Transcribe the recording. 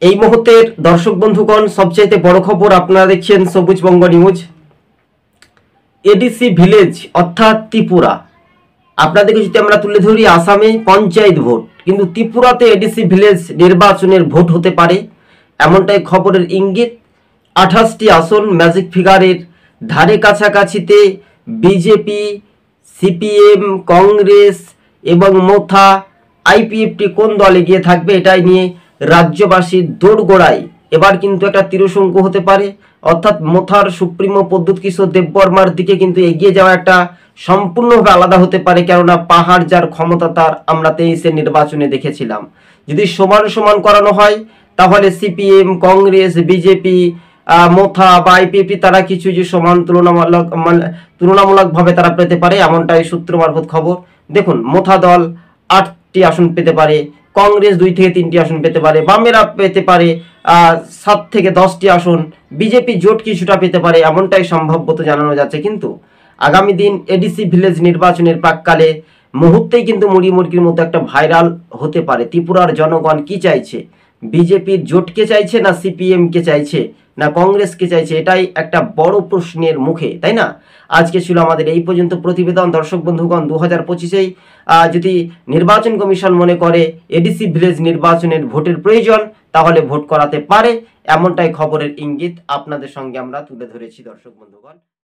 এই মুহূর্তের দর্শক বন্ধুগণ সবচাইতে বড় খবর আপনারা দেখছেন সবুজবঙ্গ নিউজ। এডিসি ভিলেজ অর্থাৎ ত্রিপুরা, আপনাদেরকে যদি আমরা তুলে ধরি আসামে পঞ্চায়েত ভোট, কিন্তু ত্রিপুরাতে এডিসি ভিলেজ নির্বাচনের ভোট হতে পারে এমনটাই খবরের ইঙ্গিত। 28টি আসন ম্যাজিক ফিগারের ধারে কাছাকাছিতে বিজেপি, সিপিএম, কংগ্রেস এবং মোথা, আইপিএফটি কোন দল এগিয়ে থাকবে এটাই নিয়ে রাজ্যবাসীর দোরগোড়ায় এবার কিন্তু একটা তীরশঙ্কু হতে পারে। অর্থাৎ মোথার সুপ্রিমো প্রদ্যুৎ কিশোর দেববর্মার দিকে কিন্তু এগিয়ে যাওয়া একটা সম্পূর্ণভাবে আলাদা হতে পারে, কেননা পাহাড় যার ক্ষমতা তার আমরা 23-এর নির্বাচনে দেখেছিলাম। যদি সমান সমান করানো হয় তাহলে সিপিএম, কংগ্রেস, বিজেপি, মোথা বা আইপিএফটি তারা কিছু যে সমান তুলনামূলকভাবে তারা পেতে পারে, এমনটাই সূত্র মারফত খবর। দেখুন, মোথা দল 8টি আসন পেতে পারে, কংগ্রেস 2 থেকে 3টি আসন পেতে পারে, বামেরা পেতে পারে 7 থেকে 10টি আসন, বিজেপি জোট কিছুটা পেতে পারে, এমনটাই সম্ভাব্যত জানানো যাচ্ছে। কিন্তু আগামী দিন এডিসি ভিলেজ নির্বাচনের প্রাককালে মুহূর্তেই কিন্তু মুড়ি মুরগির মতো একটা ভাইরাল হতে পারে। ত্রিপুরার জনগণ কি চাইছে? বিজেপির জোটকে চাইছে না সিপিএম কে চাইছে না কংগ্রেসকে চাইছে? এটাই একটা বড় প্রশ্নের মুখে, তাই না? আজকে ছিল আমাদের এই পর্যন্ত প্রতিবেদন। দর্শক বন্ধুগণ, 2025-এই যদি নির্বাচন কমিশন মনে করে এডিসি ভিলেজ নির্বাচনের ভোটের প্রয়োজন, তাহলে ভোট করাতে পারে, এমনটাই খবরের ইঙ্গিত আপনাদের সঙ্গে আমরা তুলে ধরেছি। দর্শক বন্ধুগণ।